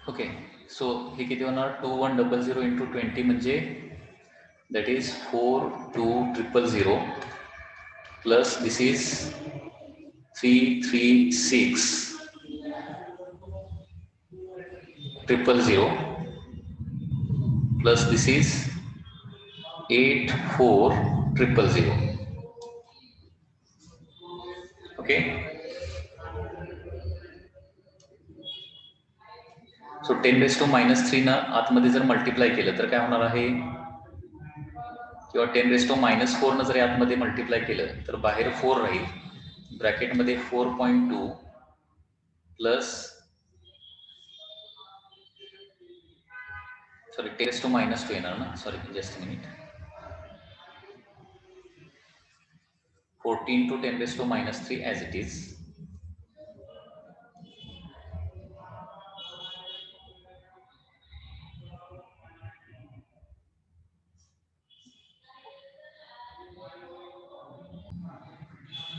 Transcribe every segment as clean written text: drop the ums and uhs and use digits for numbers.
Okay, so हे किती होणार 2100 इंटू 20 म्हणजे that is 42000 plus this is 336000 plus this is 84000. Okay, so 10⁻³ ना आतमध्ये जर मल्टिप्लाय केलं तर काय होणार आहे, किंवा 10⁻⁴ न जरी आतमध्ये मल्टिप्लाय केलं तर बाहेर 4 राहील, ब्रॅकेटमध्ये 4.2 प्लस सॉरी 10⁻² येणार ना, sorry just minute, 14 to 10⁻³ as it is.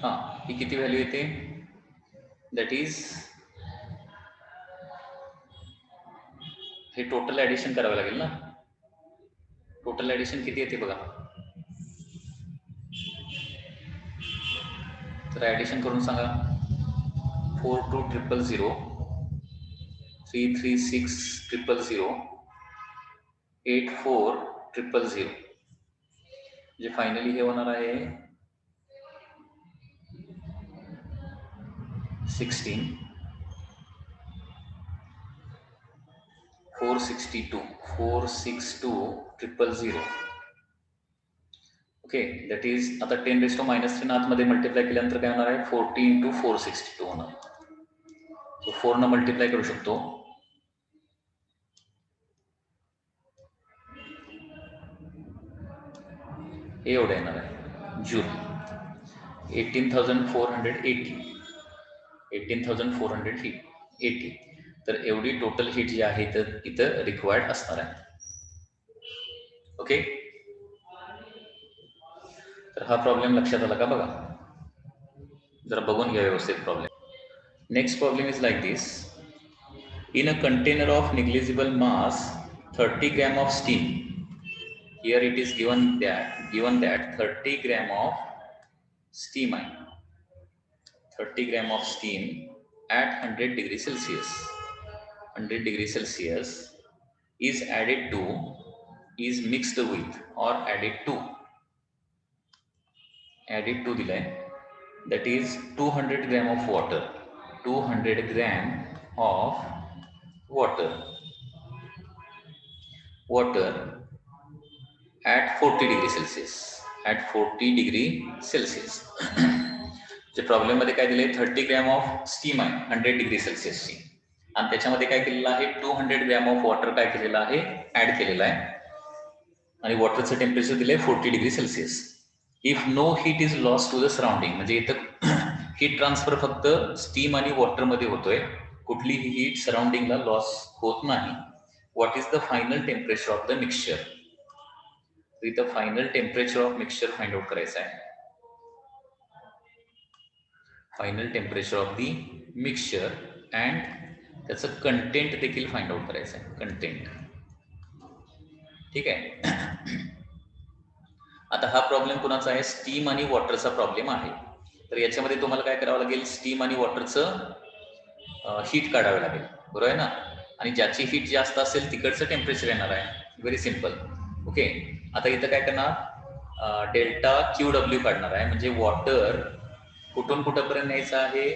हा, ही किती व्हॅल्यू येते, दॅट इज हे टोटल ऍडिशन करावं लागेल ना. टोटल ऍडिशन किती येते बघा, तर ऍडिशन करून सांगा. 42,000, 336,000, 84,000, जे फायनली हे होणार आहे 16, 462,000. ओके, दॅट इज आता 10⁻³ आतमध्ये मल्टिप्लाय केल्यानंतर काय होणार आहे 40 इंटू 462 होणार. सो 4 न मल्टिप्लाय करू शकतो, हे एवढं येणार आहे जूल 18,480. तर एवढी टोटल हीट जी आहे तर इथं रिक्वायर्ड असणार आहे. ओके, तर हा प्रॉब्लेम लक्षात आला का बघा, जरा बघून घ्या व्यवस्थित problem. Next problem is like this. In a container of negligible mass 30 gram of steam, here it is given that 30 gram of steam at 100 degrees Celsius is mixed with or added to दिलाय, that is 200 gram of water, 200 gram of water at 40 degree Celsius. जे problem मध्ये काय दिले, 30 gram of steam आहे 100 degree सेल्सिअसची, आणि त्याच्यामध्ये काय केलेलं आहे 200 ग्रॅम ऑफ वॉटर काय केलेलं आहे ऍड केलेलं आहे, आणि वॉटरचं टेम्परेचर दिलंय 40 degree Celsius. If no heat is lost to the surrounding, म्हणजे इथं हीट ट्रान्सफर फक्त स्टीम आणि वॉटर मध्ये होतोय, कुठलीही हीट सराउंडिंगला लॉस होत नाही. What is the final temperature of the mixture. इथं final temperature of mixture find out करायचं आहे. Final temperature of the mixture and त्याचं कंटेंट देखील फाइंड आउट करायचं आहे, कंटेंट. ठीक आहे. आता हा प्रॉब्लेम कुणाचा आहे, स्टीम आणि वॉटरचा प्रॉब्लेम आहे. तर याच्यामध्ये तुम्हाला काय करावं लागेल, स्टीम आणि वॉटरचं हीट काढावं लागेल, बरोबर आहे ना, आणि ज्याची हीट जास्त असेल तिकडचं टेम्परेचर येणार आहे. Very simple. ओके, आता इथं काय करणार, डेल्टा QW काढणार आहे, म्हणजे वॉटर कुठून कुठंपर्यंत न्यायचं आहे,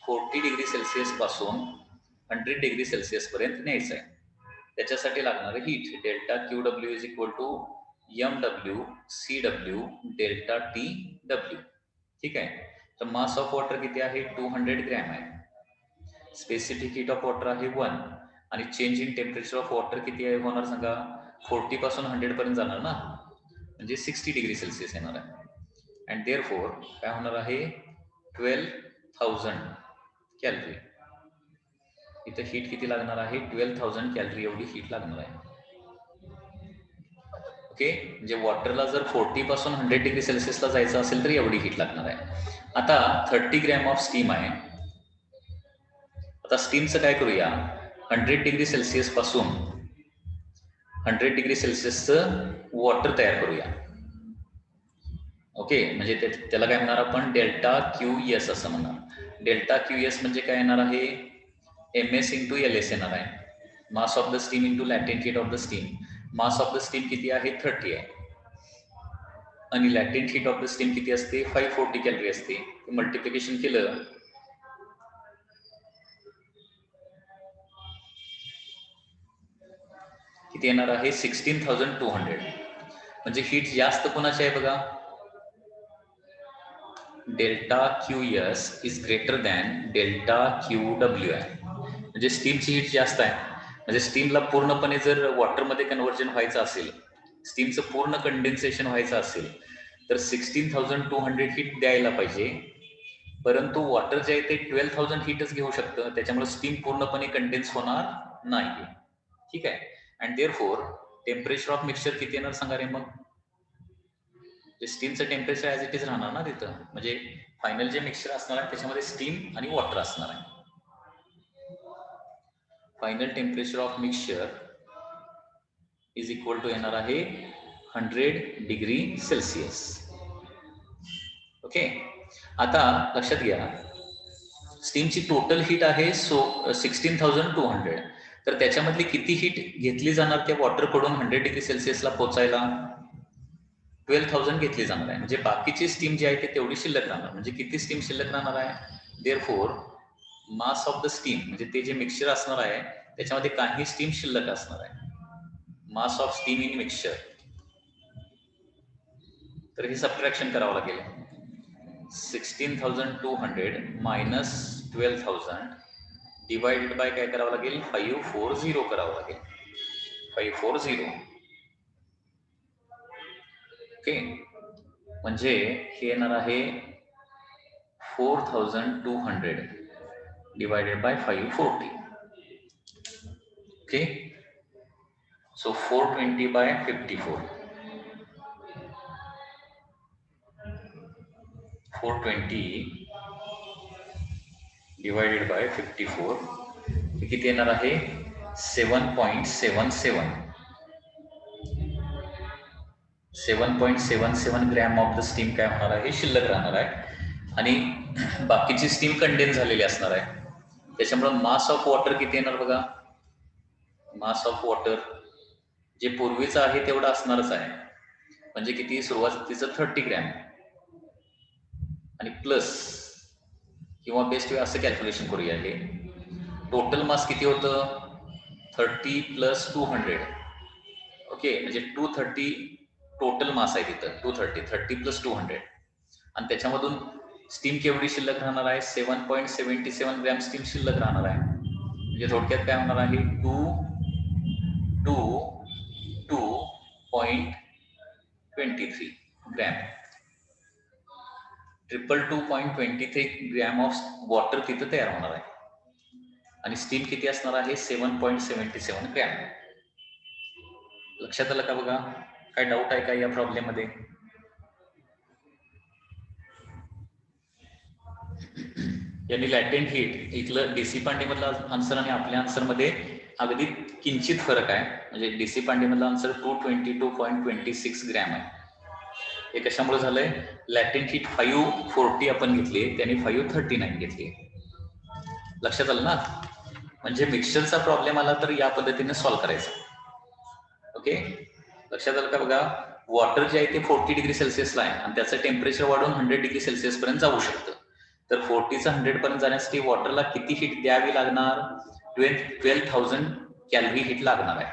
40 डिग्री सेल्सिअस पासून 100 डिग्री सेल्सिअस पर्यंत न्यायचं आहे. त्याच्यासाठी लागणारं heat delta QW is equal to MW CW delta TW. ठीक आहे. तर मास ऑफ वॉटर किती आहे 200 ग्रॅम आहे, स्पेसिफिक हीट ऑफ वॉटर आहे 1, आणि change in temperature of water किती आहे होणार सांगा, 40 पासून 100 पर्यंत जाणार ना, म्हणजे 60 डिग्री सेल्सिअस येणार आहे. अँड देअरफॉर काय होणार आहे 12,000 कॅलरी. इथं हीट किती लागणार आहे 12,000 कॅलरी एवढी हीट लागणार आहे. ओके, म्हणजे वॉटरला जर 40 पासून 100 डिग्री सेल्सिअसला जायचं असेल तर एवढी हीट लागणार आहे. आता 30 ग्रॅम ऑफ स्टीम आहे. आता स्टीमचं काय करूया, 100 डिग्री सेल्सिअस पासून 100 डिग्री सेल्सिअसचं वॉटर तयार करूया. ओके, म्हणजे त्याला काय म्हणणार आपण, डेल्टा क्यू एस असं म्हणणार. डेल्टा क्यू एस म्हणजे काय येणार आहे, MS इंटू LS येणार आहे. Mass of the steam into latent heat of the steam. Mass of the steam किती आहे, 30 आहे, आणि latent heat of the steam किती असते, 540 कॅलरी असते. मल्टिप्लिकेशन केलं किती येणार आहे, 16,200. म्हणजे हीट जास्त कोणाची आहे बघा, delta Q S is greater than delta Q W आहे. म्हणजे स्टीमची हीट जास्त आहे. म्हणजे स्टीमला पूर्णपणे जर वॉटरमध्ये कन्व्हर्जन व्हायचं असेल, स्टीमचं पूर्ण कंडेन्सेशन व्हायचं असेल, तर 16,200 हीट द्यायला पाहिजे. परंतु वॉटर जे आहे ते 12,000 हीटच घेऊ शकतं, त्याच्यामुळे स्टीम पूर्णपणे कंडेन्स होणार नाही. ठीक आहे. And therefore temperature of mixture किती येणार सांगा रे मग. स्टीमचं टेम्परेचर ॲज इट इज राहणार ना तिथं. म्हणजे फायनल जे मिक्सचर असणार आहे त्याच्यामध्ये स्टीम आणि वॉटर असणार आहे. Final temperature of mixture is equal to येणार आहे 100 डिग्री सेल्सिअस. ओके, आता लक्षात घ्या, स्टीमची टोटल हीट आहे 16,200. तर त्याच्यामधली किती हीट घेतली जाणार त्या वॉटरकडून 100 डिग्री सेल्सिअसला पोहोचायला, 12,000 घेतली जाणार आहे. म्हणजे बाकीची स्टीम जी आहे ते तेवढी शिल्लक राहणार. म्हणजे किती स्टीम शिल्लक राहणार आहे, therefore mass of the steam, म्हणजे ते जे मिक्सचर असणार आहे त्याच्यामध्ये काही स्टीम शिल्लक असणार आहे. Mass of steam in mixture, तर हे सबट्रॅक्शन करावं लागेल. 16,200 मायनस 12,000 डिवाइडेड बाय काय करावं लागेल, 540 करावं लागेल. 540. ओके, म्हणजे हे येणार आहे 4,200 divided by 540. Okay, so 420 by 54. 420 divided by 54 हे किती येणार आहे, 7.77. 7.77 ग्रॅम ऑफ द स्टीम काय होणार आहे, शिल्लक राहणार आहे. आणि बाकीची स्टीम कंडेन्स झालेली असणार आहे. त्याच्यामुळे मास ऑफ वॉटर किती येणार बघा, मास ऑफ वॉटर जे पूर्वीचं आहे तेवढं असणारच आहे. म्हणजे किती, सुरुवातीचं 30 ग्रॅम आणि प्लस किंवा बेस्ट वे असं कॅल्क्युलेशन करूया. हे टोटल मास किती होतं, 30 प्लस 200. ओके, म्हणजे 230 टोटल मास आहे तिथं. 30 प्लस 200, आणि त्याच्यामधून स्टीम केवढी शिल्लक राहणार आहे, 7.77 ग्रॅम स्टीम शिल्लक राहणार आहे. म्हणजे थोडक्यात काय होणार आहे, 2.23 ग्रॅम. 2.23 ग्रॅम ऑफ वॉटर तिथं तयार होणार आहे. आणि स्टीम किती असणार आहे, 7.77 ग्रॅम. लक्षात आलं का बघा, काय डाऊट आहे का या प्रॉब्लेम मध्ये. यांनी लॅटेंट हीट, इथलं DC पांडे मधला आन्सर आणि आपल्या आन्सर मध्ये अगदी किंचित फरक आहे. म्हणजे DC पांडे मधला आन्सर 222.26 ग्रॅम आहे. हे कशामुळे झालंय, लॅटेंट हीट 540 आपण घेतली, त्यांनी 539 घेतली. लक्षात आलं ना. म्हणजे मिक्सचरचा प्रॉब्लेम आला तर या पद्धतीने सॉल्व्ह करायचा. ओके, लक्षात आलं का बघा. वॉटर जे आहे ते 40 डिग्री सेल्सिअसला आहे आणि त्याचं टेम्परेचर वाढून 100 डिग्री सेल्सिअस पर्यंत जाऊ शकतं. तर 40 चं 100 पर्यंत जाण्यासाठी वॉटरला किती हीट द्यावी लागणार, 12,000 कॅलरी हीट लागणार आहे.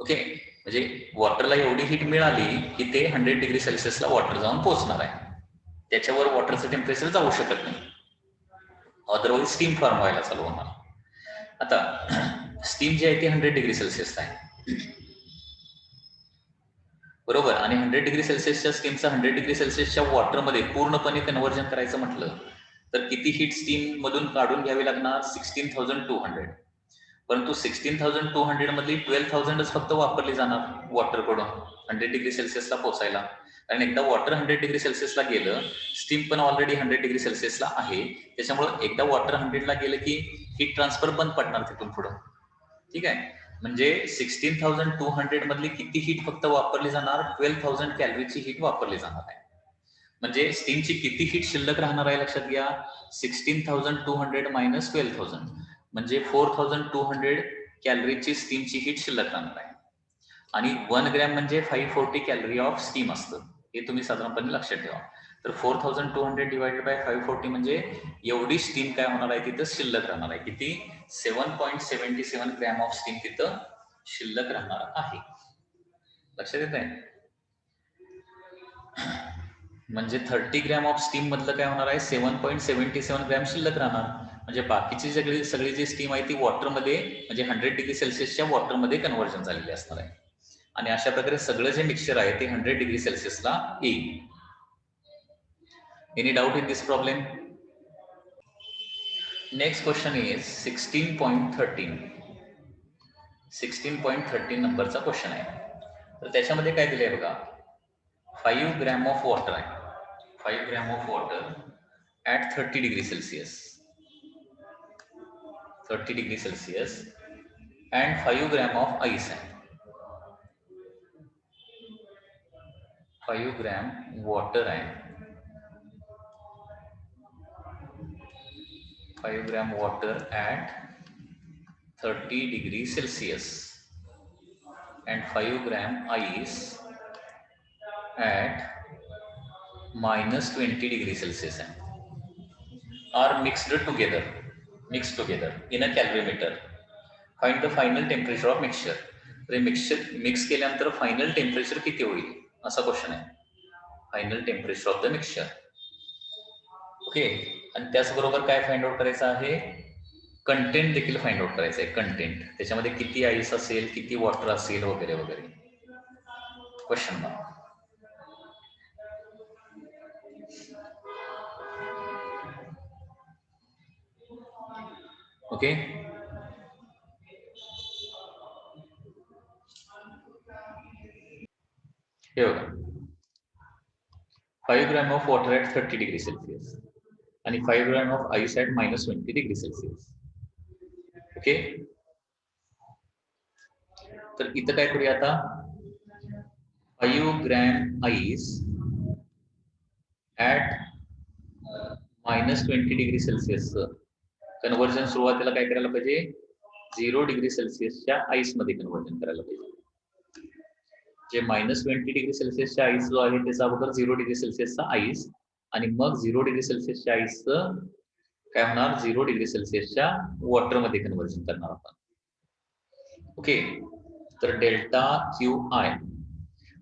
ओके, म्हणजे वॉटरला एवढी हीट मिळाली की ते 100 डिग्री सेल्सिअसला वॉटर जाऊन पोहोचणार आहे. त्याच्यावर वॉटरचं टेम्परेचर जाऊ शकत नाही, अदरवाईज स्टीम फॉर्म व्हायला चालू होणार. आता स्टीम जी आहे ती 100 डिग्री सेल्सिअसला आहे, बरोबर. आणि 100 डिग्री सेल्सिअसच्या स्टीमचं 100 डिग्री सेल्सिअसच्या वॉटरमध्ये पूर्णपणे कन्व्हर्जन करायचं म्हटलं तर किती हीट स्टीम मधून काढून घ्यावी लागणार, 16,200. परंतु 16,200 मधली 12,000च फक्त वापरली जाणार वॉटरकडून 100 डिग्री सेल्सिअसला पोहोचायला. कारण एकदा वॉटर 100 डिग्री सेल्सिअसला गेलं, स्टीम पण ऑलरेडी 100 डिग्री सेल्सिअसला आहे, त्याच्यामुळे एकदा वॉटर 100ला गेलं की हीट ट्रान्सफर बंद पडणार तिथून पुढं. ठीक आहे, म्हणजे 16,200 मधली किती हीट फक्त वापरली जाणार? 12,000 कॅलरीची हीट वापरली जाणार आहे. म्हणजे स्टीमची किती हीट शिल्लक राहणार आहे लक्षात घ्या. 16,200 मायनस 12,000 म्हणजे 4,200 कॅलरीची स्टीमची हीट शिल्लक राहणार आहे. आणि 1 ग्रॅम म्हणजे 540 कॅलरी ऑफ स्टीम असतं, हे तुम्ही साधारणपणे लक्षात ठेवा. तर 4,200 डिवाइडेड बाय 540 म्हणजे एवढी स्टीम काय होणार आहे तिथं शिल्लक राहणार आहे. किती? 7.77 ग्रॅम ऑफ स्टीम तिथं शिल्लक राहणार आहे. लक्षात येत आहे? म्हणजे 30 ग्रॅम ऑफ स्टीम मधलं काय होणार आहे? 7.77 ग्रॅम शिल्लक राहणार. म्हणजे बाकीची सगळी जी स्टीम आहे ती वॉटरमध्ये म्हणजे 100 डिग्री सेल्सिअसच्या वॉटरमध्ये कन्व्हर्जन झालेली असणार आहे. आणि अशा प्रकारे सगळं जे मिक्सचर आहे ते 100 डिग्री सेल्सिअसला येईल. Any doubt in this problem? Next question is 16.13. 16.13 नंबरचा क्वेश्चन आहे. तर त्याच्यामध्ये काय दिलंय बघा, 5 ग्रॅम ऑफ वॉटर आहे. 5 gram of water at 30 degree Celsius. 30 degree Celsius and 5 gram of ice आहे. 5 ग्रॅम वॉटर आहे. 5 gram water at 30 degree Celsius and 5 gram ice at -20 degree Celsius are mixed together in a calorimeter. Find the final temperature of mixture. तर mix केल्यानंतर final temperature किती होईल असा question आहे. Final temperature of the mixture. Okay, आणि त्याचबरोबर काय find out करायचं आहे? कंटेंट देखील फाइंड आउट करायचं आहे. कंटेंट, त्याच्यामध्ये किती आईस असेल, किती वॉटर असेल वगैरे वगैरे. Question mark. ओके, हे बघा, 5 gram of water at 30 degree Celsius आणि 5 gram of ice at -20 degree Celsius. Okay, तर इथं काय करूया आता? 5 gram ice at -20 degree Celsius conversion सुरुवातीला काय करायला पाहिजे? 0 डिग्री सेल्सिअसच्या आईस मध्ये कन्व्हर्जन करायला पाहिजे. जे -20 डिग्री सेल्सिअसच्या आईस जो आहे त्याचा अगोदर 0 डिग्री सेल्सिअसचा आईस आणि मग 0 डिग्री सेल्सिअसच्या आईसचं काय होणार? 0 डिग्री सेल्सिअसच्या वॉटर मध्ये कन्व्हर्जन करणार आपण. ओके, तर डेल्टा क्यू आय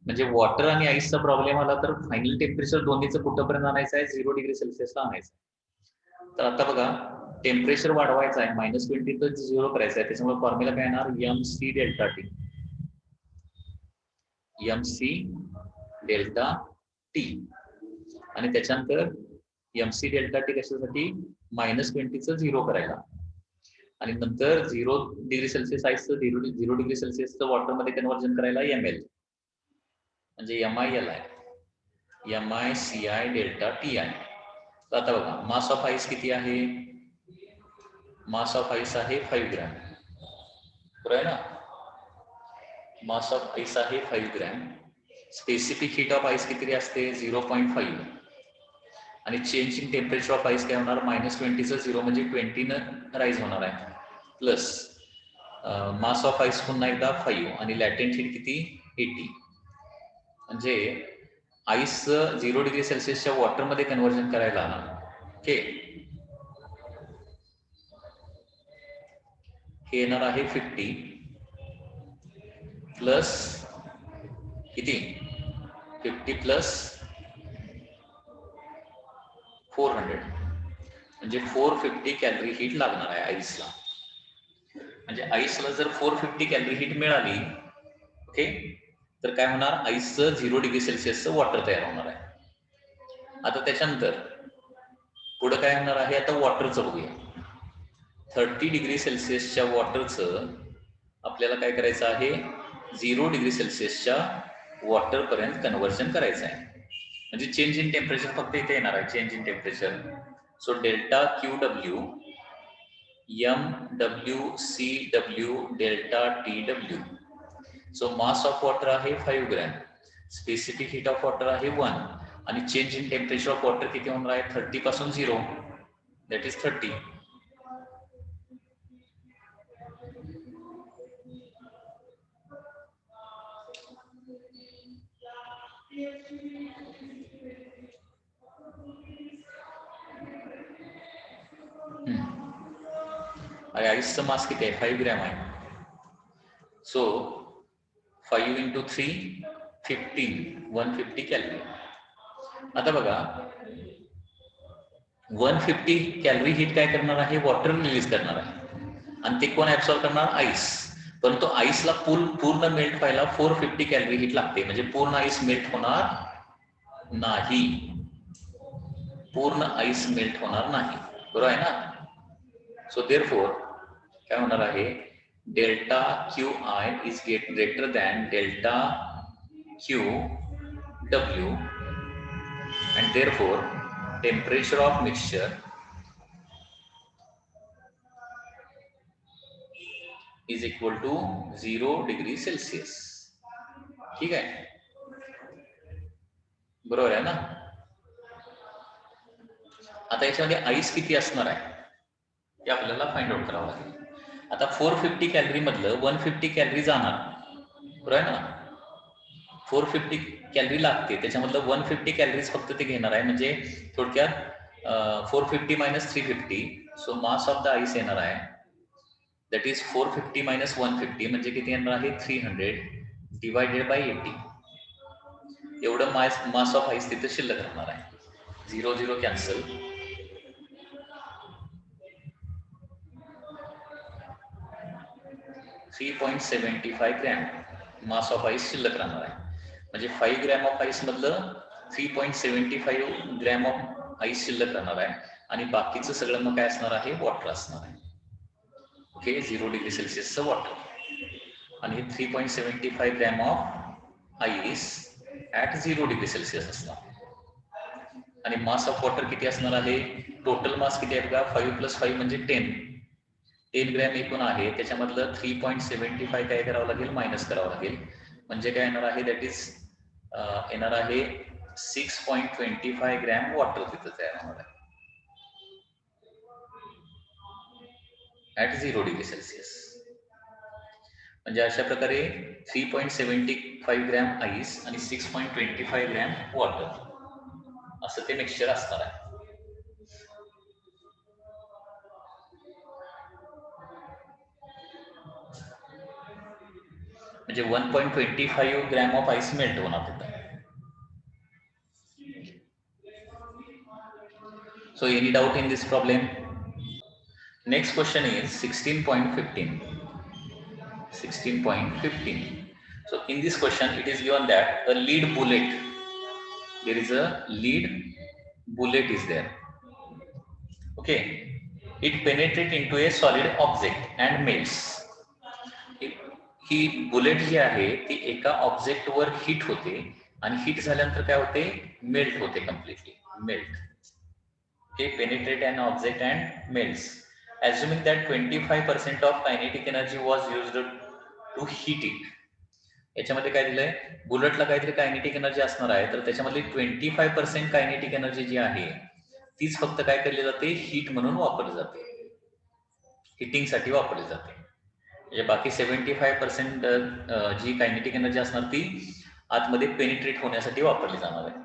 म्हणजे वॉटर आणि आईसचा प्रॉब्लेम आला तर फायनल टेम्परेचर दोन्हीचं कुठपर्यंत आणायचं आहे? 0 डिग्री सेल्सिअसला आणायचं. तर आता बघा, टेम्परेचर वाढवायचं आहे, -20 तर 0 करायचं आहे. त्याच्यामुळे फॉर्म्युला काय येणार? MC delta T. MC delta T आणि त्याच्यानंतर MC डेल्टा टी कशासाठी? -20चं 0 करायला आणि नंतर 0 डिग्री सेल्सिअस आईसचं 0 डिग्री सेल्सिअसचं वॉटरमध्ये कन्व्हर्जन करायला ML म्हणजे MIL आहे. MICI डेल्टा टी आहे. तर आता बघा, मास ऑफ आईस किती आहे? मास ऑफ आईस आहे 5 ग्रॅम, बरोबर आहे ना? मास ऑफ आईस आहे 5 gram. Specific heat of ice किती असते? 0.5 आणि change in temperature of ice काय होणार? -20चं 0 म्हणजे 20 न राईज होणार आहे, प्लस मास ऑफ आईस पुन्हा एकदा 5 आणि लॅटेंट हीट किती? 80. म्हणजे आईसचं 0 डिग्री सेल्सिअसच्या वॉटरमध्ये कन्व्हर्जन करायला ओके हे येणार आहे 50 प्लस किती? 50 प्लस 400 म्हणजे 450 कॅलरी हीट लागणार आहे आईसला. म्हणजे आईसला जर 450 कॅलरी हीट मिळाली ओके तर काय होणार? आईसचं 0 डिग्री सेल्सिअसचं वॉटर तयार होणार आहे. आता त्याच्यानंतर पुढे काय होणार आहे? आता वॉटरचं बघूया. 30 डिग्री सेल्सिअसच्या वॉटरचं आपल्याला काय करायचं आहे? 0 डिग्री सेल्सिअसच्या वॉटर पर्यंत कन्व्हर्जन करायचं आहे. म्हणजे चेंज इन टेम्परेचर फक्त इथे येणार आहे, change in temperature. So delta Q W MWCW delta TW. So mass of water आहे 5 gram, specific heat of water आहे 1 आणि change in temperature of water किती होणार आहे 30 पासून 0, दॅट इज 30. अरे आईसचं मास किती आहे 5 ग्रॅम आहे. So 5 into 3 15 150 calorie. आता बघा 150 कॅलरी हीट काय करणार आहे वॉटर रिलीज करणार आहे आणि ते कोण ऍब्सॉर्ब करणार आईस. परंतु आईसला पूर्ण मेल्ट व्हायला 450 कॅलरी हीट लागते म्हणजे पूर्ण आईस मेल्ट होणार नाही, पूर्ण आईस मेल्ट होणार नाही, बरोबर आहे ना. सो देअरफॉर काय होणार आहे delta Q I is greater than delta Q W and therefore temperature of mixture is equal to 0 degree Celsius. ठीक आहे, बरोबर आहे ना. आता याच्यामध्ये आईस किती असणार आहे हे आपल्याला फाइंड आउट करावं लागेल. आता 450 कॅलरी मधलं 150 कॅलरी जाणार, बरोबर आहे ना. 450 कॅलरी लागते त्याच्यामधलं 150 कॅलरीज फक्त ते घेणार आहे म्हणजे थोडक्यात 450 minus 350. So mass of the ice येणार आहे दॅट इज 450 minus 150 म्हणजे किती येणार आहे 300 डिवायडेड बाय 80. एवढं मास ऑफ आईस तिथे शिल्लक राहणार आहे. 0 0 cancel. .75 gram mass of ice शिल्लक राहणार आहे म्हणजे 5 ग्रॅम ऑफ आईस मधलं 3.75 ग्रॅम ऑफ आईस शिल्लक राहणार आहे आणि बाकीचं सगळं मग काय असणार आहे वॉटर असणार आहे. ओके 0 डिग्री सेल्सिअसचं वॉटर आणि 3.75 gram of ice at 0 degree Celsius असणार. आणि मास ऑफ वॉटर किती असणार आहे टोटल मास किती आहे बघा 5 + 5 म्हणजे 10 ग्रॅम एकूण आहे त्याच्यामधलं 3.75 काय करावं लागेल मायनस करावं लागेल म्हणजे काय येणार आहे दॅट इज येणार आहे 6.25 ग्रॅम वॉटर तिथं तयार होणार आहे ऍट 0 डिग्री सेल्सिअस. म्हणजे अशा प्रकारे 3.75 ग्रॅम आईस आणि 6.25 ग्रॅम वॉटर असं ते मिक्सचर असणार आहे. म्हणजे 1.25 ग्रॅम ऑफ आईस मेल्ट होणार तिथं. So any doubt in this problem? Next question is 16.15. 16.15. So in this question it is given that a lead bullet, there is a lead bullet is there. Okay, it penetrates into a solid object and melts. ही bullet जी आहे ती एका object वर hit होते आणि hit झाल्यानंतर काय होते मेल्ट होते completely melt. Okay, penetrate an object and melts. Assuming that 25% of kinetic energy was used to heat it. याच्यामध्ये काय दिलंय बुलेटला काहीतरी कायनेटिक एनर्जी असणार आहे तर त्याच्यामधली 25% कायनेटिक एनर्जी जी आहे तीच फक्त काय केली जाते हीट म्हणून वापरली जाते, हिटिंग साठी वापरली जाते. म्हणजे बाकी 75% जी कायनेटिक एनर्जी असणार ती आतमध्ये पेनिट्रेट होण्यासाठी वापरली जाणार आहे.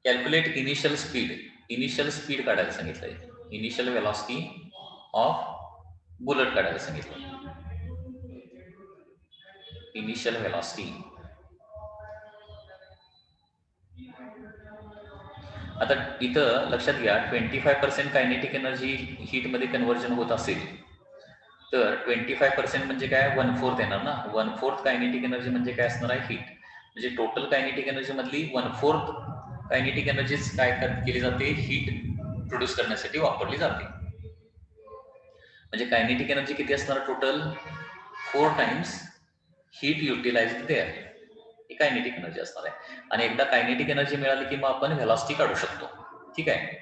कॅल्क्युलेट इनिशियल स्पीड काढायला सांगितलंय. इनिशियल वेलॉसिटी ऑफ बुलेट काढायला सांगितलं. Initial velocity. आता इथं लक्षात घ्या 25% कायनेटिक एनर्जी हीट मध्ये कन्व्हर्जन होत असेल तर 25% म्हणजे काय 1/4 येणार ना. 1/4 कायनेटिक एनर्जी म्हणजे काय असणार आहे हीट. म्हणजे टोटल कायनेटिक एनर्जी मधली 1/4 कायनेटिक एनर्जी काय केली जाते हीट प्रोड्यूस करण्यासाठी वापरली जाते. म्हणजे कायनेटिक एनर्जी किती असणार total 4 times heat utilized there ही कायनेटिक एनर्जी असणार आहे. आणि एकदा कायनेटिक एनर्जी मिळाली की मग आपण व्हेलॉसिटी काढू शकतो. ठीक आहे.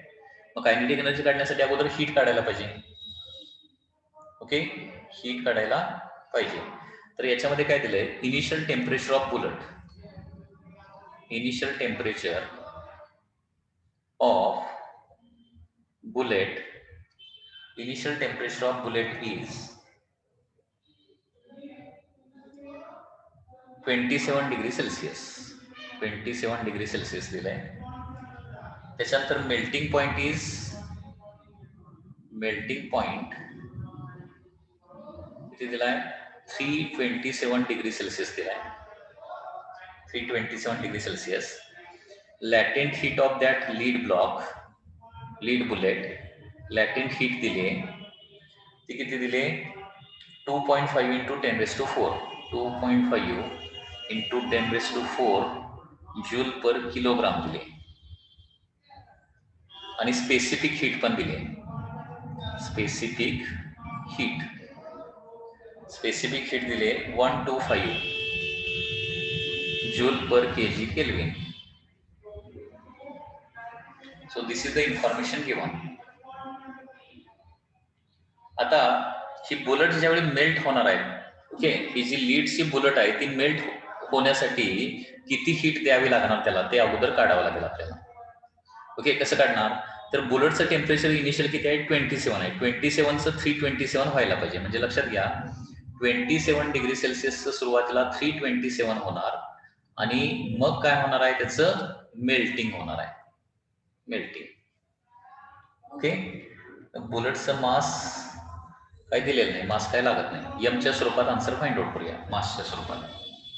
मग कायनेटिक एनर्जी काढण्यासाठी अगोदर हीट काढायला पाहिजे. ओके, हीट काढायला पाहिजे. तर याच्यामध्ये काय दिलंय, initial temperature of bullet. Initial temperature of bullet, initial temperature of bullet is 27 degree Celsius. 27 degree Celsius दिलाय. त्याच्यानंतर melting point is, melting point किती दिलाय, 327 डिग्री सेल्सिअस दिलाय. 327 degree Celsius. Latent heat of that lead block, lead bullet, latent heat दिले, ती किती दिले, 2.5 into 10⁴. 2.5 into 10⁴ joule per kilogram दिले. आणि स्पेसिफिक हीट पण दिले. स्पेसिफिक हीट, स्पेसिफिक हीट दिले 125 joule per kg kelvin. So this is the information given. आता ही बुलेट ज्यावेळी मेल्ट होणार आहे, ओके, ही जी लीडची बुलेट आहे ती मेल्ट होण्यासाठी किती हीट द्यावी लागणार त्याला, ते अगोदर काढावं लागेल आपल्याला. ओके, कसं काढणार, तर बुलेटचं टेम्परेचर इनिशियल किती आहे, 27 आहे. 27चं 327 व्हायला पाहिजे. म्हणजे लक्षात घ्या, 27 डिग्री सेल्सिअसचं सुरुवातीला 327 होणार आणि मग काय होणार आहे, त्याचं मेल्टिंग होणार आहे. मेल्टिंग. ओके, बुलेटचं मास काय दिलेलं नाही, मास काय लागत नाही. एमच्या स्वरूपात आन्सर फाइंड आउट करूया, मासच्या स्वरूपात.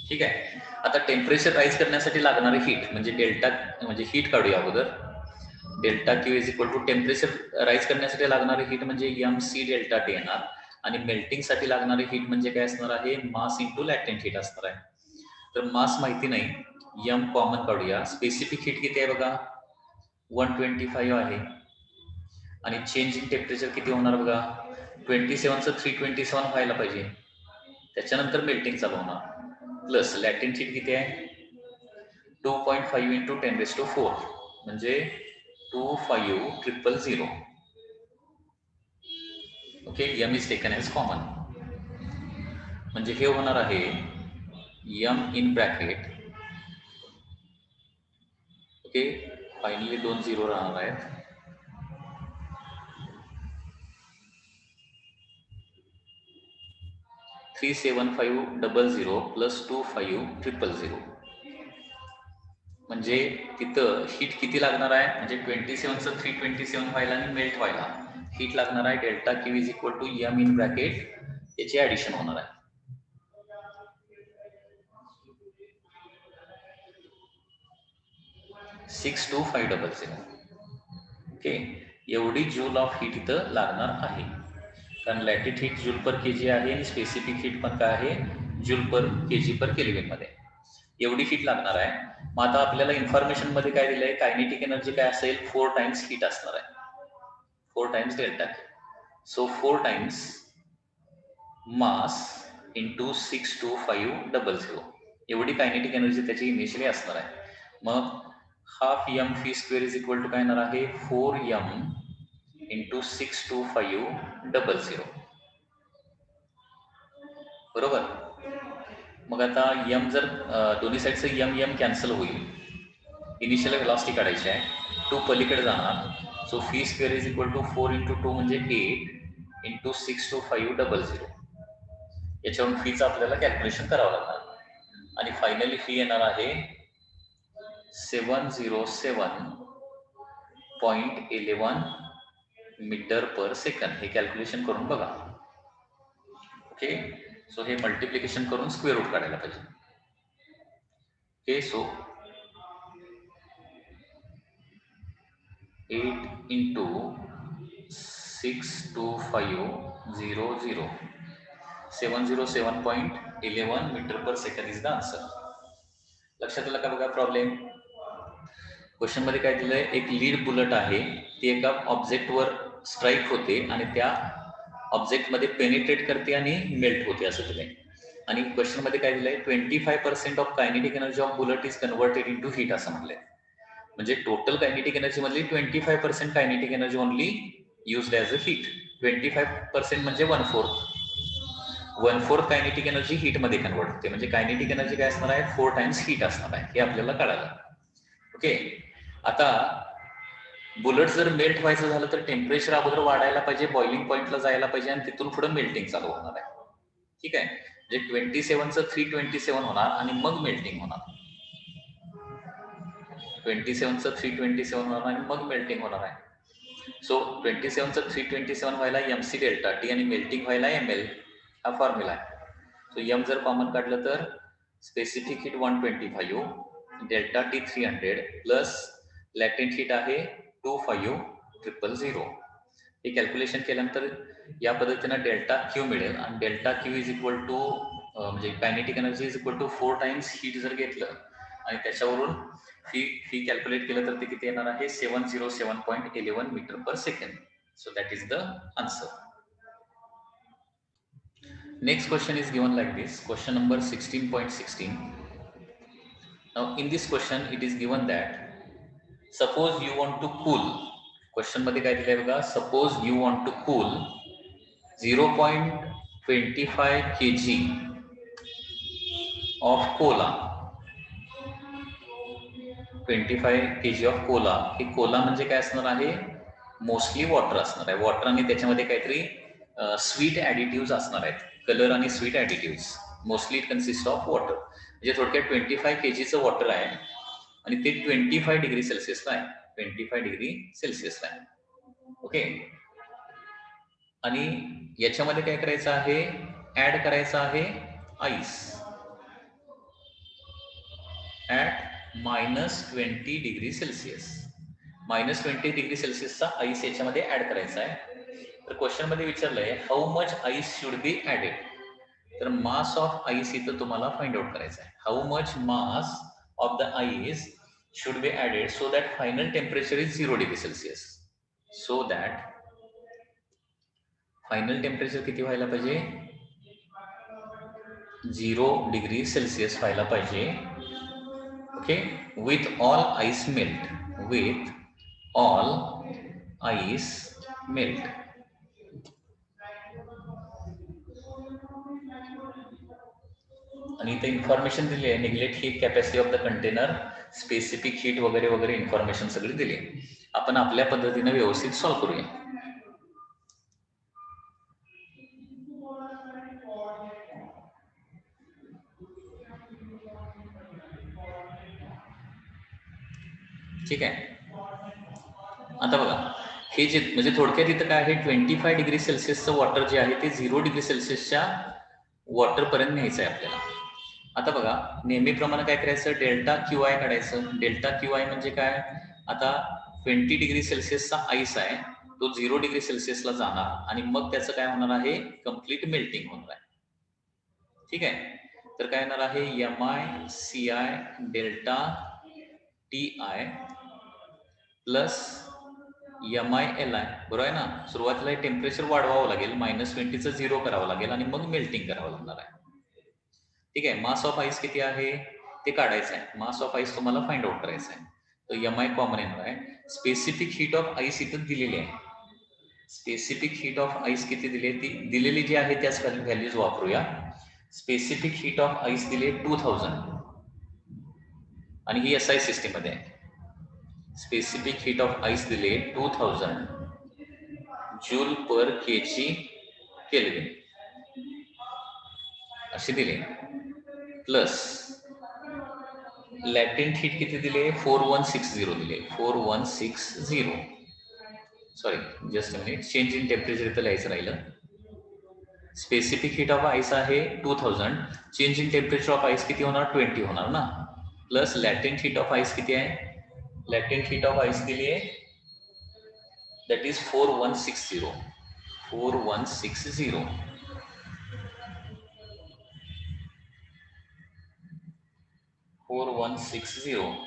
ठीक आहे. आता टेम्परेचर राईज करण्यासाठी लागणारे हीट म्हणजे डेल्टा, म्हणजे हीट काढूया अगोदर. Delta Q is equal to temperature rise करण्यासाठी लागणारे हीट म्हणजे mc डेल्टा टी येणार. आणि मेल्टिंग साठी लागणारे हीट म्हणजे काय असणार आहे, मास इंटू लॅटेंट हीट असणार आहे. तर मास माहिती नाही, m कॉमन काढूया. स्पेसिफिक हीट किती आहे बघा, 125 आहे. आणि चेंज इन टेम्परेचर किती होणार बघा, 27चं 327 व्हायला पाहिजे. त्याच्यानंतर मेल्टिंग चालू होणार. प्लस लॅटेंट हीट किती आहे, 2.5 इंटू 10⁴ म्हणजे 25000. Okay, m is taken as common. म्हणजे हे होणार आहे m in bracket, okay, finally 2 0 राहणार आहेत. 37500 प्लस 25000. म्हणजे तिथं हीट किती लागणार आहे, म्हणजे 27चं 327 व्हायला आणि मेल्ट व्हायला हीट लागणार आहे delta Q is equal to m in bracket, याची ऍडिशन होणार आहे. $62500. ओके, एवढी जूल ऑफ हीट इथं लागणार आहे. कारण लॅटेंट हीट जूल पर kg आहे आणि स्पेसिफिक हीट पण काय आहे, जूल पर kg पर केल्विन मध्ये. एवढी हीट लागणार आहे. मग आता आपल्याला इन्फॉर्मेशन मध्ये काय दिलंय, कायनेटिक एनर्जी काय असेल, 4 टाइम्स हीट असणार आहे, 4 times delta. So 4 times mass into 62500 एवढी कायनेटिक एनर्जी त्याची इनिशियली असणार आहे. मग half m(v²) is equal to काय येणार आहे, 4m इंटू 62500. बरोबर. मग आता m जर दोन्ही साईडचं m कॅन्सल होईल, इनिशियल व्हेलॉसिटी काढायची आहे, 2 पलीकडे जाणार. So v² is equal to 4 into 2 म्हणजे 8 इंटू 62500. याच्यावरून फीचं आपल्याला कॅल्क्युलेशन करावं लागणार. आणि फायनली फी येणार आहे 707.11 मीटर पर सेकंड. हे कॅल्क्युलेशन करून बघा. ओके, सो हे मल्टिप्लिकेशन करून स्क्वेअर रूट काढायला पाहिजे. Okay, so 8 into 62500 707.11 metre per second is the answer. लक्षात आलं का बघा प्रॉब्लेम. क्वेश्चन मध्ये काय दिलंय, एक लीड बुलेट आहे, ती एका ऑब्जेक्टवर स्ट्राईक होते आणि त्या ऑब्जेक्ट मध्ये पेनिट्रेट करते आणि मेल्ट होते असं दिलंय. आणि क्वेश्चन मध्ये काय दिलंय, 25% of kinetic energy of bullet is converted into heat असं म्हटलंय. म्हणजे टोटल कायनेटिक एनर्जी मधली 25% kinetic energy only used as a heat. 25% म्हणजे 1/4 कायनेटिक एनर्जी हीट मध्ये कन्वर्ट होते. म्हणजे कायनेटिक एनर्जी काय असणार आहे, 4 टाइम्स हीट असणार आहे, हे आपल्याला कळालं. ओके, आता बुलेट जर मेल्ट व्हायचं झालं तर टेम्परेचर अगोदर वाढायला पाहिजे, बॉइलिंग पॉइंटला जायला पाहिजे आणि तिथून पुढे मेल्टिंग चालू होणार आहे. ठीक आहे, म्हणजे 27चं 327 होणार आणि मग मेल्टिंग होणार. 27चं 327 होणार आणि मग मेल्टिंग होणार आहे. सो 27चं 327 व्हायला MC डेल्टा T आणि मेल्टिंग व्हायला ML हा फॉर्म्युला आहे. सो M जर कॉमन काढलं तर specific heat 125, delta T 300 plus latent heat आहे 25000. हे कॅल्क्युलेशन केल्यानंतर या पद्धतीनं डेल्टा Q मिळेल आणि delta Q is equal to म्हणजे kinetic energy is equal to 4 times heat जर घेतलं आणि त्याच्यावरून फी कॅल्क्युलेट केलं तर ते किती येणार आहे, 707.11 metre per second. So that is the answer. Next question is given like this. Question number 16.16. Now in this question it is given that suppose you want to cool. Question मध्ये काय दिलंय बघा, suppose you want to cool 0.25 kg of cola. 25 kg of cola. हे Cola म्हणजे काय असणार आहे, mostly water असणार आहे. वॉटर आणि त्याच्यामध्ये काहीतरी स्वीट ऍडिटिव्ह असणार आहेत, कलर आणि sweet additive. Mostly it consist of water. म्हणजे थोडक्यात 25 kgचं वॉटर आहे आणि ते 25 डिग्री सेल्सिअसला आहे. 25 डिग्री सेल्सिअसला आहे. ओके, आणि याच्यामध्ये काय करायचं आहे, ऍड करायचं आहे ice at -20 degree Celsius. -20 degree सेल्सिअसचा आईस याच्यामध्ये ऍड करायचा आहे. तर क्वेश्चन मध्ये विचारलंय how much ice should be added. तर मास ऑफ आईस इथं तुम्हाला फाइंड आउट करायचं आहे. How much mass of the ice should be added so that final temperature is 0 degree Celsius. So that final temperature किती व्हायला पाहिजे, 0 degree Celsius व्हायला पाहिजे. Okay, with all ice melt, with all ice melt. आणि इथे information दिली आहे, neglect heat capacity of the container, specific heat वगैरे वगैरे इन्फॉर्मेशन सगळी दिली आहे. आपण आपल्या पद्धतीने व्यवस्थित सॉल्व्ह करूया. ठीक आहे, आता बघा हे जे म्हणजे थोडक्यात इथं काय आहे, 25 डिग्री सेल्सिअसचं वॉटर जे आहे ते 0 डिग्री सेल्सिअसच्या वॉटर पर्यंत न्यायचं आहे आपल्याला. आता बघा नेहमीप्रमाणे काय करायचं, डेल्टा QI काढायचं. डेल्टा QI म्हणजे काय, आता 20 डिग्री सेल्सिअसचा आईस आहे, तो 0 डिग्री सेल्सिअसला जाणार आणि मग त्याचं काय होणार आहे, कम्प्लीट मेल्टिंग होणार आहे. ठीक आहे, तर काय येणार आहे, MI/CI delta TI plus MI/LI. बरोबर आहे ना. सुरुवातीला टेम्परेचर वाढवावं लागेल, -20चं 0 करावं लागेल आणि मग मेल्टिंग करावं लागणार आहे. ठीक आहे, मास ऑफ आईस किती आहे ते काढायचं आहे. मास ऑफ आईस तुम्हाला फाइंड आउट करायचं आहे. तर MI कॉमन येणार आहे. स्पेसिफिक हीट ऑफ आईस इथं दिलेली आहे. स्पेसिफिक हीट ऑफ आईस किती दिली आहे, ती दिलेली जी आहे त्याच व्हॅल्यूज वापरूया. स्पेसिफिक हीट ऑफ आईस दिली 2000 आणि ही SI सिस्टीम मध्ये आहे. स्पेसिफिक हीट ऑफ आईस दिले 2000 जूल पर kg केल्विन अशी दिली. प्लस लॅटेंट हीट किती दिले, 4160 दिले. 4160 sorry just a minute, change in temperature इथं लिहायचं राहिलं. स्पेसिफिक हीट ऑफ आईस आहे 2000, change in temperature of ice किती होणार, 20 होणार ना. Plus latent heat of ice किती आहे, लॅटेंट हीट ऑफ आईस दिली आहे that is 4160. 4160 4160.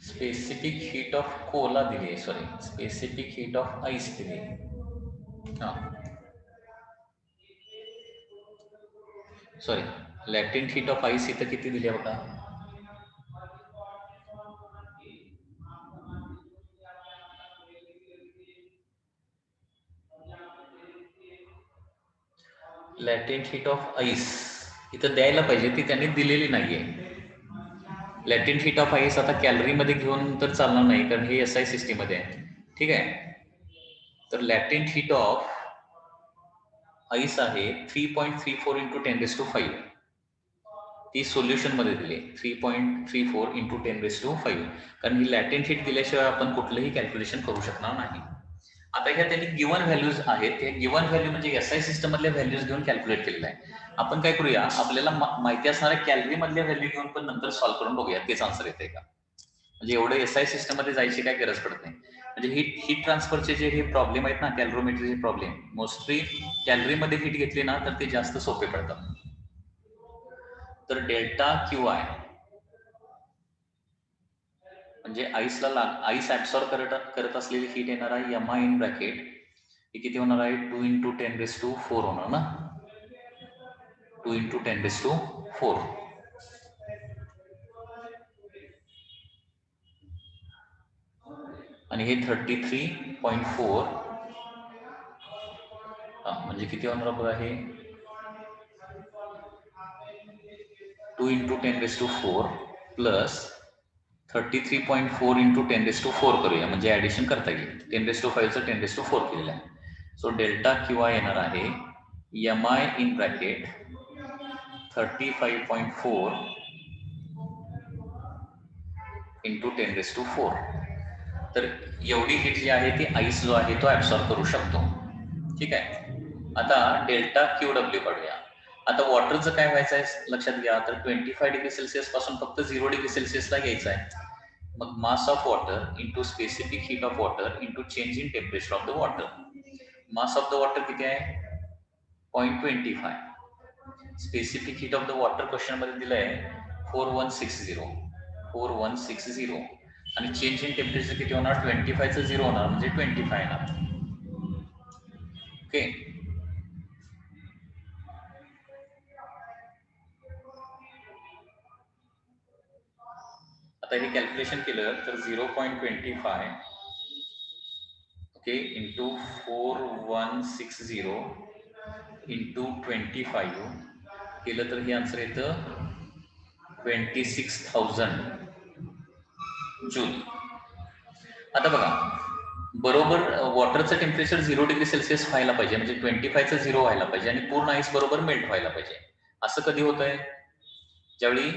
Specific heat of Cola दिली आहे, sorry specific heat of ice दिली आहे. हां, सॉरी लॅटेंट हीट ऑफ आईस इथं किती दिली आहे बघा, लॅटेंट हीट ऑफ आईस इथं द्यायला पाहिजे, ती त्यांनी दिलेली नाहीये. लॅटेंट हीट ऑफ आईस आता कॅलरीमध्ये घेऊन तर चालणार नाही, कारण हे SI सिस्टीम मध्ये आहे. ठीक आहे, तर लॅटेंट हीट ऑफ आईस आहे 3.34 इंटू 10⁵. ती सोल्युशन मध्ये दिली 3.34 इंटू 10⁵, कारण ही लॅटेंट हीट दिल्याशिवाय आपण कुठलंही कॅल्क्युलेशन करू शकणार नाही. आता ह्या त्यांनी गिवन व्हॅल्यूज आहेत, ते गिवन व्हॅल्यू म्हणजे SI सिस्टम मधल्या व्हॅल्यूज घेऊन कॅल्क्युलेट केलेलं आहे. आपण काय करूया, आपल्याला माहिती असणाऱ्या कॅलरी मधल्या व्हॅल्यू घेऊन पण नंतर सॉल्व्ह करून बघूया तेच आन्सर येते का. म्हणजे एवढं SI सिस्टम मध्ये जायची काय गरज पडत नाही. म्हणजे हीट ट्रान्सफरचे जे हे प्रॉब्लेम आहेत ना, कॅलरोमेट्रीचे प्रॉब्लेम, मोस्टली कॅलरी मध्ये हीट घेतली ना तर ते जास्त सोपे पडतात. तर डेल्टा QI म्हणजे आईस ऍब्सॉर्ब करत असलेली हीट येणार आहे MI इन ब्रॅकेट, हे किती होणार आहे 2 इंटू 10⁴ होणार ना, 2 इंटू 10⁴. आणि हे 33.4 म्हणजे किती होणार बघा, हे 2 इंटू 10⁴ प्लस 33.4 इंटू 10⁴ करूया, म्हणजे ऍडिशन करता येईल. 10⁵चं 10⁴ केलेलं आहे. सो डेल्टा QI येणार आहे MI इन ब्रॅकेट 35.4 इंटू 10⁴. तर एवढी हीट जी आहे ती आईस जो आहे तो ऍब्सॉर्ब करू शकतो. ठीक आहे, आता डेल्टा QW काढूया. आता वॉटरचं काय व्हायचं आहे लक्षात घ्या, तर 25°C पासून फक्त 0°C ला घ्यायचं आहे. मग mass of water into specific heat of water into change in temperature of the water. Mass of the water किती आहे 0.25. Specific heat of the water question मध्ये दिलं आहे 4160 आणि चेंज इन टेम्परेचर किती होणार 25चं 0 होणार म्हणजे 25 येणार. ओके, आता हे कॅल्क्युलेशन केलं तर 0.25 ओके इंटू 4160 इंटू 25 केलं तर हे आन्सर येतं 26,000 जूल. आता बघा, बरोबर वॉटरचं टेम्परेचर 0°C व्हायला पाहिजे, म्हणजे 25चं 0 व्हायला पाहिजे आणि पूर्ण आईस बरोबर मेल्ट व्हायला पाहिजे. असं कधी होत आहे, ज्यावेळी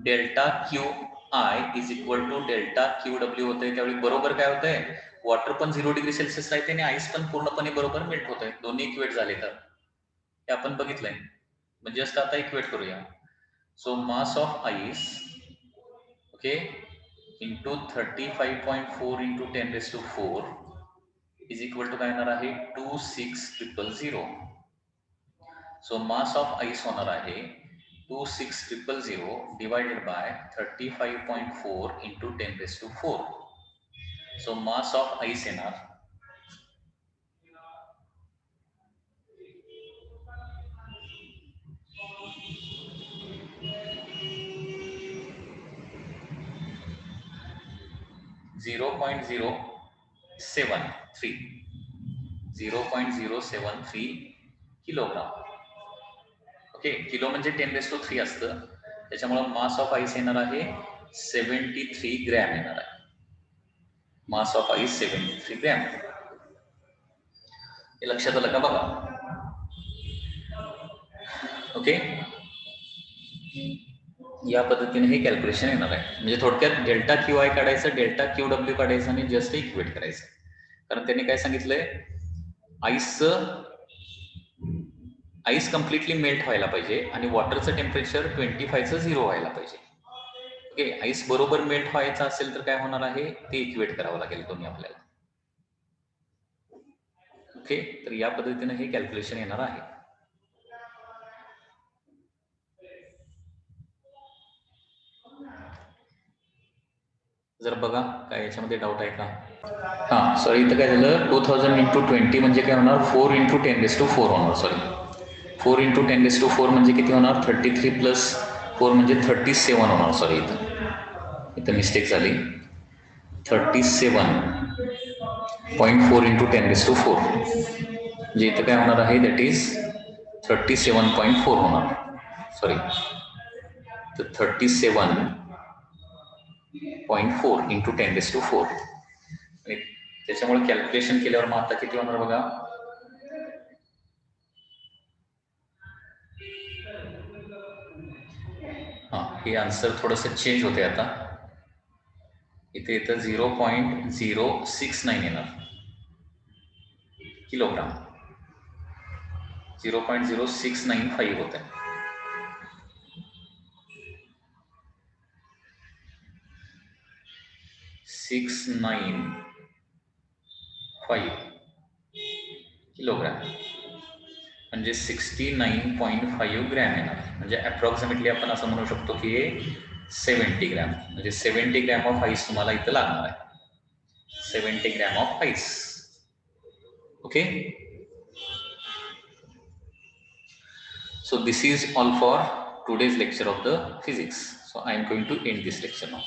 delta QI is equal to delta QW होतंय, त्यावेळी बरोबर काय होतंय, वॉटर पण 0°C राहते आणि आईस पण पूर्णपणे बरोबर मेल्ट होत आहे. दोन्ही इक्वेट झाले तर हे आपण बघितलंय. म्हणजे जस्ट आता इक्वेट करूया. So mass of ice okay into 35.4 into 10⁴ is equal to काय येणार आहे 26,000. सो मास ऑफ आईस होणार आहे 26,000 divided by 35.4 into 10⁴. So mass of ice येणार 0.073 किलोग्राम. ओके, किलो म्हणजे 10⁻³ असतं, त्याच्यामुळे मास ऑफ आईस येणार आहे 73 ग्रॅम येणार आहे. Mass of ice 73 gram. हे लक्षात आलं का बघा. ओके, या पद्धतीने हे कॅल्क्युलेशन येणार आहे. म्हणजे थोडक्यात डेल्टा QI काढायचं, डेल्टा QW काढायचं आणि जस्ट इक्वेट करायचं. कारण त्यांनी काय सांगितलंय, आईस कम्प्लिटली मेल्ट व्हायला पाहिजे आणि वॉटरचं टेम्परेचर 25चं 0 व्हायला पाहिजे. ओके, आईस बरोबर मेल्ट व्हायचं असेल तर काय होणार आहे ते इक्वेट करावं लागेल दोन्ही आपल्याला. ओके, तर या पद्धतीने हे कॅल्क्युलेशन येणार आहे. जर बघा काय याच्यामध्ये डाऊट आहे का. हा सॉरी, इथं काय झालं 2000 इंटू 20 म्हणजे काय होणार 4 इंटू 10⁻⁴ होणार. सॉरी 4 × 10⁴ म्हणजे किती होणार? 33 + 4 म्हणजे 37 होणार. सॉरी, इथं मिस्टेक झाली. 37.4 × 10⁴ म्हणजे इथं काय होणार आहे? दॅट इज 37.4 होणार. सॉरी, तर 37.4 × 10⁴. आणि त्याच्यामुळे कॅल्क्युलेशन केल्यावर मग आता किती होणार बघा? हे आन्सर थोडंसं चेंज होते आता. इथे इथं 0.069 येणार किलोग्राम. 0.0695 होत आहे. 695 किलोग्राम म्हणजे 69.5 ग्रॅम येणार. म्हणजे अप्रॉक्सिमेटली आपण असं म्हणू शकतो की 70 ग्रॅम, म्हणजे 70 ग्रॅम ऑफ आईस तुम्हाला इथं लागणार आहे. 70 gram of ice. Okay. So this is all for today's lecture of the physics. So I am going to end this lecture now.